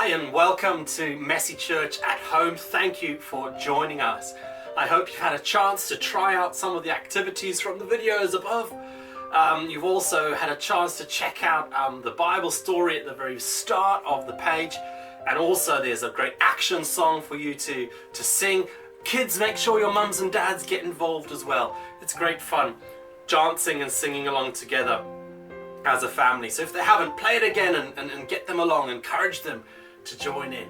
Hi and welcome to Messy Church at Home. Thank you for joining us. I hope you've had a chance to try out some of the activities from the videos above. You've also had a chance to check out the Bible story at the very start of the page, and also there's a great action song for you to sing. Kids, make sure your mums and dads get involved as well. It's great fun dancing and singing along together as a family. So if they haven't, play it again and get them along, encourage them to join in.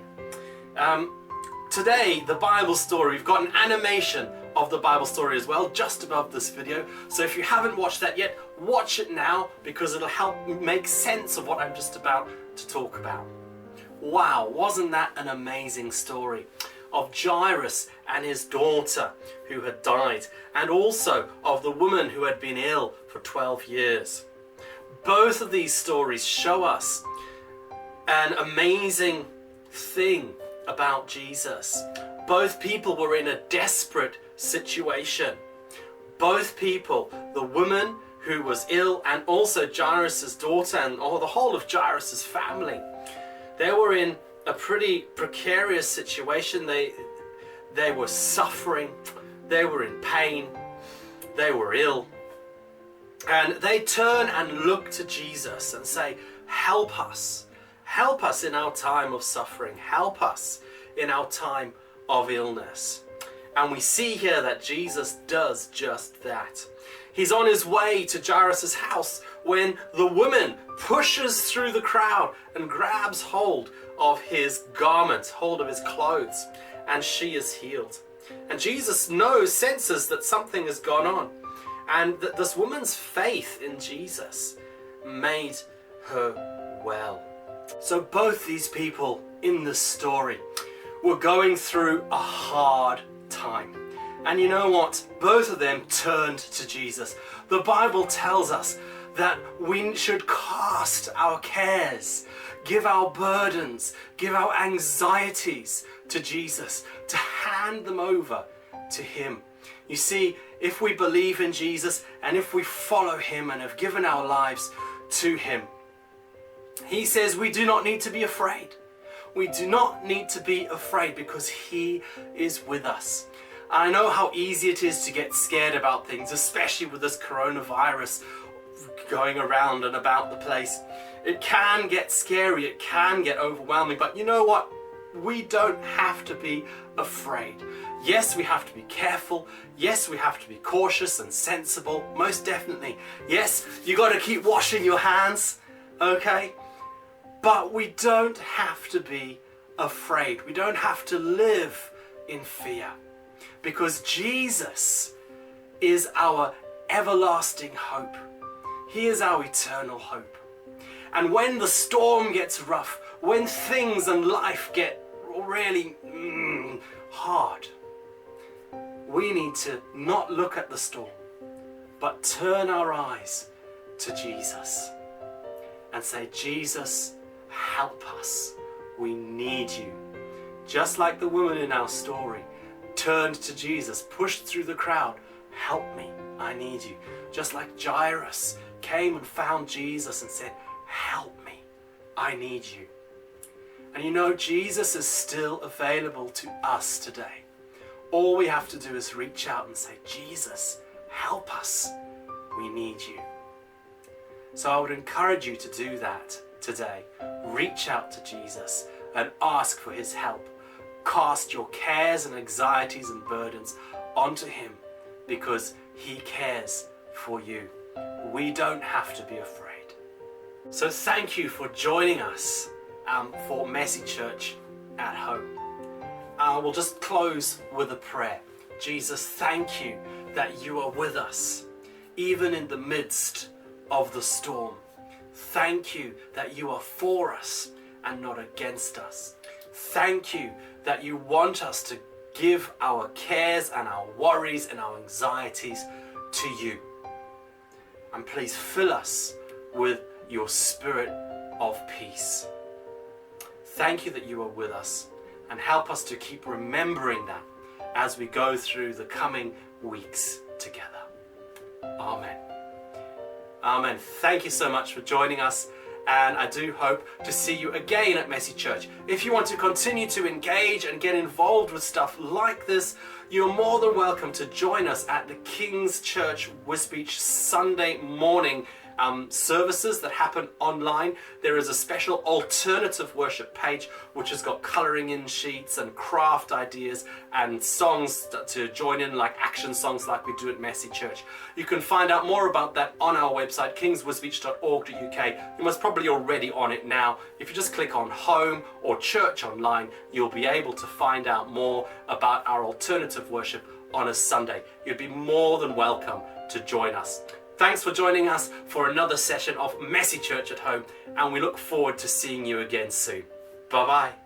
Today, the Bible story, we've got an animation of the Bible story as well, just above this video. So if you haven't watched that yet, watch it now, because it'll help make sense of what I'm just about to talk about. Wow, wasn't that an amazing story of Jairus and his daughter who had died, and also of the woman who had been ill for 12 years. Both of these stories show us an amazing thing about Jesus. Both people were in a desperate situation. Both people, the woman who was ill and also Jairus' daughter and the whole of Jairus' family, they were in a pretty precarious situation. They were suffering, they were in pain, they were ill. And they turn and look to Jesus and say, help us in our time of suffering, help us in our time of illness. And we see here that Jesus does just that. He's on his way to Jairus' house when the woman pushes through the crowd and grabs hold of his garment, hold of his clothes, and she is healed. And Jesus senses that something has gone on, and that this woman's faith in Jesus made her well. So both these people in this story were going through a hard time. And you know what? Both of them turned to Jesus. The Bible tells us that we should cast our cares, give our burdens, give our anxieties to Jesus, to hand them over to him. You see, if we believe in Jesus and if we follow him and have given our lives to him, he says we do not need to be afraid. We do not need to be afraid because he is with us. I know how easy it is to get scared about things, especially with this coronavirus going around and about the place. It can get scary, it can get overwhelming, but you know what? We don't have to be afraid. Yes, we have to be careful. Yes, we have to be cautious and sensible, most definitely. Yes, you got to keep washing your hands, okay? But we don't have to be afraid. We don't have to live in fear, because Jesus is our everlasting hope. He is our eternal hope. And when the storm gets rough, when things in life get really hard, we need to not look at the storm, but turn our eyes to Jesus and say, Jesus, help us. We need you. Just like the woman in our story turned to Jesus, pushed through the crowd, help me, I need you. Just like Jairus came and found Jesus and said, help me, I need you. And you know, Jesus is still available to us today. All we have to do is reach out and say, Jesus, help us. We need you. So I would encourage you to do that today. Reach out to Jesus and ask for his help. Cast your cares and anxieties and burdens onto him, because he cares for you. We don't have to be afraid. So thank you for joining us for Messy Church at Home. We'll just close with a prayer. Jesus, thank you that you are with us, even in the midst of the storm. Thank you that you are for us and not against us. Thank you that you want us to give our cares and our worries and our anxieties to you. And please fill us with your spirit of peace. Thank you that you are with us, and help us to keep remembering that as we go through the coming weeks together. Amen. Amen. Thank you so much for joining us, and I do hope to see you again at Messy Church. If you want to continue to engage and get involved with stuff like this, you're more than welcome to join us at the King's Church Wisbech Sunday morning services that happen online. There is a special alternative worship page which has got colouring in sheets and craft ideas and songs to join in, like action songs like we do at Messy Church. You can find out more about that on our website, kingswisbech.org.uk. You must probably already on it now. If you just click on Home or Church Online, you'll be able to find out more about our alternative worship on a Sunday. You'd be more than welcome to join us. Thanks for joining us for another session of Messy Church at Home, and we look forward to seeing you again soon. Bye-bye.